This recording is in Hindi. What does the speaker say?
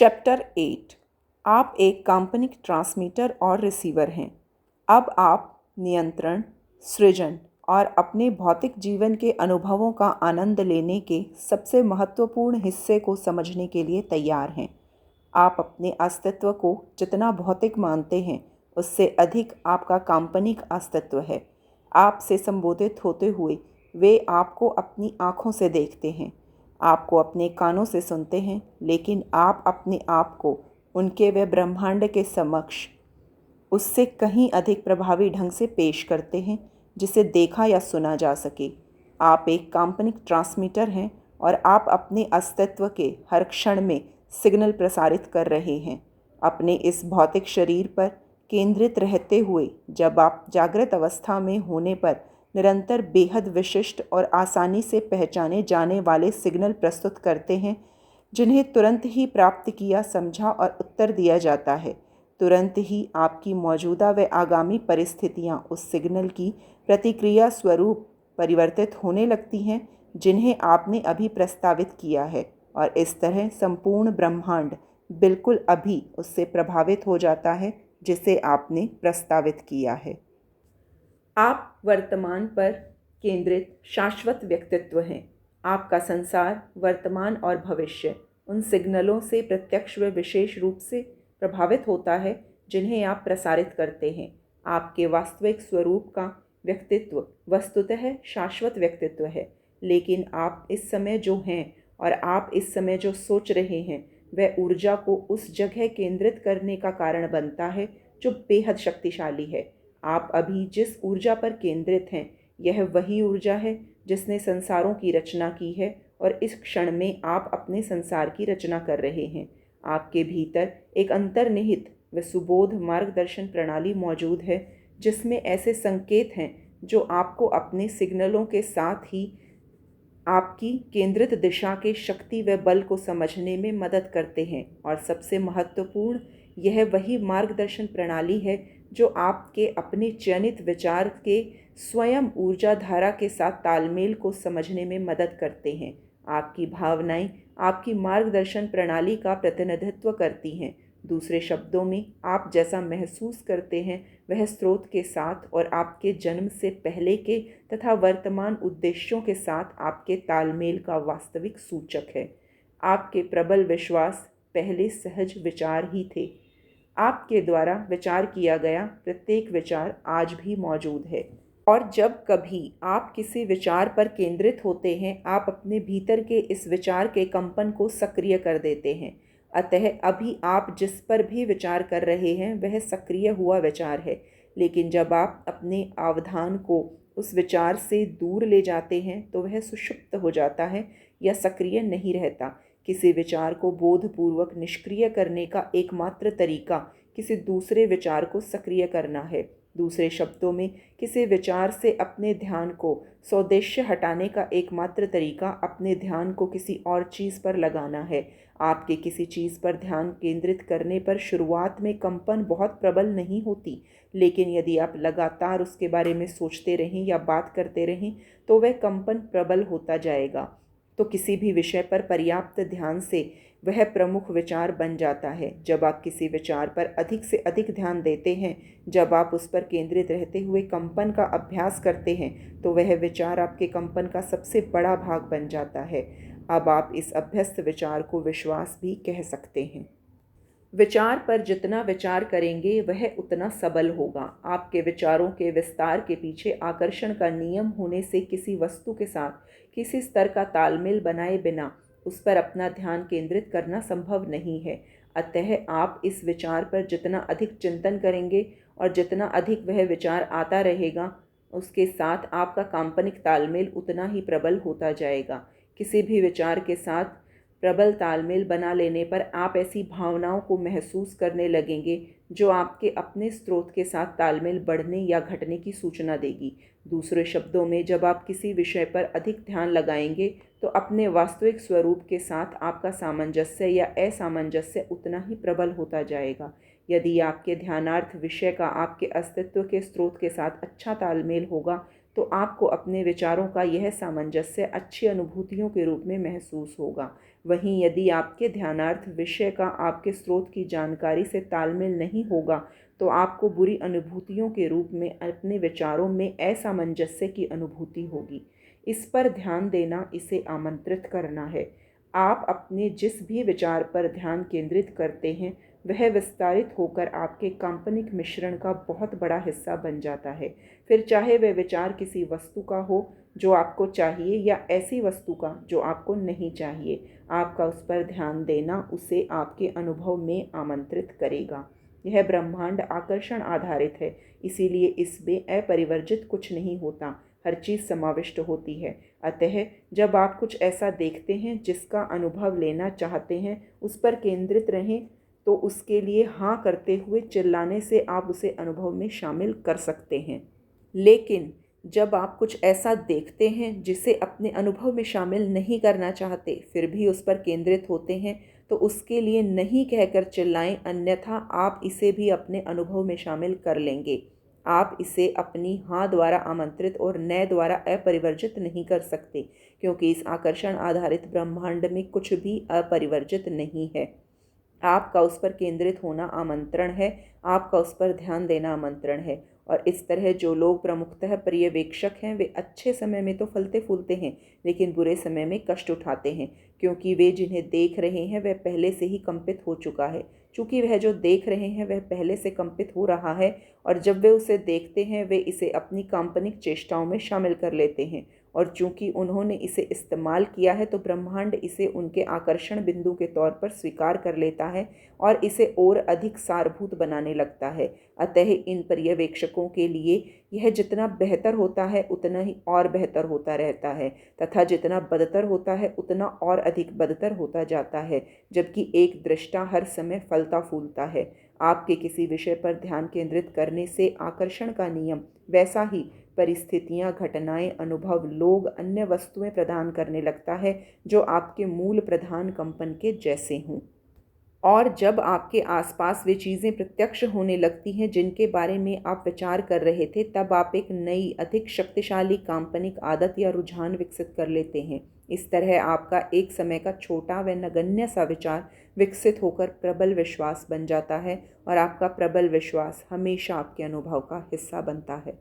चैप्टर 8। आप एक काल्पनिक ट्रांसमीटर और रिसीवर हैं। अब आप नियंत्रण, सृजन और अपने भौतिक जीवन के अनुभवों का आनंद लेने के सबसे महत्वपूर्ण हिस्से को समझने के लिए तैयार हैं। आप अपने अस्तित्व को जितना भौतिक मानते हैं, उससे अधिक आपका काल्पनिक अस्तित्व है। आपसे संबोधित होते हुए वे आपको अपनी आँखों से देखते हैं, आपको अपने कानों से सुनते हैं, लेकिन आप अपने आप को उनके व ब्रह्मांड के समक्ष उससे कहीं अधिक प्रभावी ढंग से पेश करते हैं जिसे देखा या सुना जा सके। आप एक काल्पनिक ट्रांसमीटर हैं और आप अपने अस्तित्व के हर क्षण में सिग्नल प्रसारित कर रहे हैं, अपने इस भौतिक शरीर पर केंद्रित रहते हुए। जब आप जागृत अवस्था में होने पर निरंतर बेहद विशिष्ट और आसानी से पहचाने जाने वाले सिग्नल प्रस्तुत करते हैं, जिन्हें तुरंत ही प्राप्त किया, समझा और उत्तर दिया जाता है। तुरंत ही आपकी मौजूदा व आगामी परिस्थितियाँ उस सिग्नल की प्रतिक्रिया स्वरूप परिवर्तित होने लगती हैं जिन्हें आपने अभी प्रस्तावित किया है, और इस तरह संपूर्ण ब्रह्मांड बिल्कुल अभी उससे प्रभावित हो जाता है जिसे आपने प्रस्तावित किया है। आप वर्तमान पर केंद्रित शाश्वत व्यक्तित्व हैं। आपका संसार, वर्तमान और भविष्य उन सिग्नलों से प्रत्यक्ष व विशेष रूप से प्रभावित होता है जिन्हें आप प्रसारित करते हैं। आपके वास्तविक स्वरूप का व्यक्तित्व वस्तुतः शाश्वत व्यक्तित्व है, लेकिन आप इस समय जो हैं और आप इस समय जो सोच रहे हैं, वह ऊर्जा को उस जगह केंद्रित करने का कारण बनता है जो बेहद शक्तिशाली है। आप अभी जिस ऊर्जा पर केंद्रित हैं, यह वही ऊर्जा है जिसने संसारों की रचना की है, और इस क्षण में आप अपने संसार की रचना कर रहे हैं। आपके भीतर एक अंतर्निहित व सुबोध मार्गदर्शन प्रणाली मौजूद है, जिसमें ऐसे संकेत हैं जो आपको अपने सिग्नलों के साथ ही आपकी केंद्रित दिशा के शक्ति व बल को समझने में मदद करते हैं। और सबसे महत्वपूर्ण, यह वही मार्गदर्शन प्रणाली है जो आपके अपने चयनित विचार के स्वयं ऊर्जा धारा के साथ तालमेल को समझने में मदद करते हैं। आपकी भावनाएं आपकी मार्गदर्शन प्रणाली का प्रतिनिधित्व करती हैं। दूसरे शब्दों में, आप जैसा महसूस करते हैं वह स्रोत के साथ और आपके जन्म से पहले के तथा वर्तमान उद्देश्यों के साथ आपके तालमेल का वास्तविक सूचक है। आपके प्रबल विश्वास पहले सहज विचार ही थे। आपके द्वारा विचार किया गया प्रत्येक विचार आज भी मौजूद है, और जब कभी आप किसी विचार पर केंद्रित होते हैं, आप अपने भीतर के इस विचार के कंपन को सक्रिय कर देते हैं। अतः अभी आप जिस पर भी विचार कर रहे हैं वह सक्रिय हुआ विचार है, लेकिन जब आप अपने अवधान को उस विचार से दूर ले जाते हैं तो वह सुषुप्त हो जाता है या सक्रिय नहीं रहता। किसी विचार को बोधपूर्वक निष्क्रिय करने का एकमात्र तरीका किसी दूसरे विचार को सक्रिय करना है। दूसरे शब्दों में, किसी विचार से अपने ध्यान को स्वोद्देश्य हटाने का एकमात्र तरीका अपने ध्यान को किसी और चीज़ पर लगाना है। आपके किसी चीज़ पर ध्यान केंद्रित करने पर शुरुआत में कंपन बहुत प्रबल नहीं होती, लेकिन यदि आप लगातार उसके बारे में सोचते रहें या बात करते रहें तो वह कंपन प्रबल होता जाएगा। तो किसी भी विषय पर पर्याप्त ध्यान से वह प्रमुख विचार बन जाता है। जब आप किसी विचार पर अधिक से अधिक ध्यान देते हैं, जब आप उस पर केंद्रित रहते हुए कंपन का अभ्यास करते हैं, तो वह विचार आपके कंपन का सबसे बड़ा भाग बन जाता है। अब आप इस अभ्यस्त विचार को विश्वास भी कह सकते हैं। विचार पर जितना विचार करेंगे वह उतना सबल होगा। आपके विचारों के विस्तार के पीछे आकर्षण का नियम होने से किसी वस्तु के साथ किसी स्तर का तालमेल बनाए बिना उस पर अपना ध्यान केंद्रित करना संभव नहीं है। अतः आप इस विचार पर जितना अधिक चिंतन करेंगे और जितना अधिक वह विचार आता रहेगा, उसके साथ आपका काल्पनिक तालमेल उतना ही प्रबल होता जाएगा। किसी भी विचार के साथ प्रबल तालमेल बना लेने पर आप ऐसी भावनाओं को महसूस करने लगेंगे जो आपके अपने स्रोत के साथ तालमेल बढ़ने या घटने की सूचना देगी। दूसरे शब्दों में, जब आप किसी विषय पर अधिक ध्यान लगाएंगे तो अपने वास्तविक स्वरूप के साथ आपका सामंजस्य या असामंजस्य उतना ही प्रबल होता जाएगा। यदि आपके ध्यानार्थ विषय का आपके अस्तित्व के स्रोत के साथ अच्छा तालमेल होगा, तो आपको अपने विचारों का यह सामंजस्य अच्छी अनुभूतियों के रूप में महसूस होगा। वहीं यदि आपके ध्यानार्थ विषय का आपके स्रोत की जानकारी से तालमेल नहीं होगा तो आपको बुरी अनुभूतियों के रूप में अपने विचारों में असामंजस्य की अनुभूति होगी। इस पर ध्यान देना इसे आमंत्रित करना है। आप अपने जिस भी विचार पर ध्यान केंद्रित करते हैं वह विस्तारित होकर आपके काल्पनिक मिश्रण का बहुत बड़ा हिस्सा बन जाता है। फिर चाहे वह विचार किसी वस्तु का हो जो आपको चाहिए या ऐसी वस्तु का जो आपको नहीं चाहिए, आपका उस पर ध्यान देना उसे आपके अनुभव में आमंत्रित करेगा। यह ब्रह्मांड आकर्षण आधारित है, इसीलिए इसमें अपरिवर्जित कुछ नहीं होता, हर चीज़ समाविष्ट होती है। अतः जब आप कुछ ऐसा देखते हैं जिसका अनुभव लेना चाहते हैं, उस पर केंद्रित रहें, तो उसके लिए हाँ करते हुए चिल्लाने से आप उसे अनुभव में शामिल कर सकते हैं। लेकिन जब आप कुछ ऐसा देखते हैं जिसे अपने अनुभव में शामिल नहीं करना चाहते, फिर भी उस पर केंद्रित होते हैं, तो उसके लिए नहीं कहकर चिल्लाएं, अन्यथा आप इसे भी अपने अनुभव में शामिल कर लेंगे। आप इसे अपनी हाँ द्वारा आमंत्रित और न द्वारा अपरिवर्जित नहीं कर सकते, क्योंकि इस आकर्षण आधारित ब्रह्मांड में कुछ भी अपरिवर्जित नहीं है। आपका उस पर केंद्रित होना आमंत्रण है, आपका उस पर ध्यान देना आमंत्रण है। और इस तरह जो लोग प्रमुखतः पर्यवेक्षक हैं वे अच्छे समय में तो फलते फूलते हैं, लेकिन बुरे समय में कष्ट उठाते हैं, क्योंकि वे जिन्हें देख रहे हैं वह पहले से ही कंपित हो चुका है। चूँकि वह जो देख रहे हैं वह पहले से कंपित हो रहा है, और जब वे उसे देखते हैं वे इसे अपनी काल्पनिक चेष्टाओं में शामिल कर लेते हैं, और चूंकि उन्होंने इसे इस्तेमाल किया है तो ब्रह्मांड इसे उनके आकर्षण बिंदु के तौर पर स्वीकार कर लेता है और इसे और अधिक सारभूत बनाने लगता है। अतः इन पर्यवेक्षकों के लिए यह जितना बेहतर होता है उतना ही और बेहतर होता रहता है, तथा जितना बदतर होता है उतना और अधिक बदतर होता जाता है, जबकि एक दृष्टा हर समय फलता फूलता है। आपके किसी विषय पर ध्यान केंद्रित करने से आकर्षण का नियम, वैसा ही परिस्थितियाँ, घटनाएं, अनुभव, लोग, अन्य वस्तुएं प्रदान करने लगता है जो आपके मूल प्रधान कंपन के जैसे हों। और जब आपके आसपास वे चीज़ें प्रत्यक्ष होने लगती हैं जिनके बारे में आप विचार कर रहे थे, तब आप एक नई अधिक शक्तिशाली काल्पनिक आदत या रुझान विकसित कर लेते हैं। इस तरह आपका एक समय का छोटा व नगण्य सा विचार विकसित होकर प्रबल विश्वास बन जाता है, और आपका प्रबल विश्वास हमेशा आपके अनुभव का हिस्सा बनता है।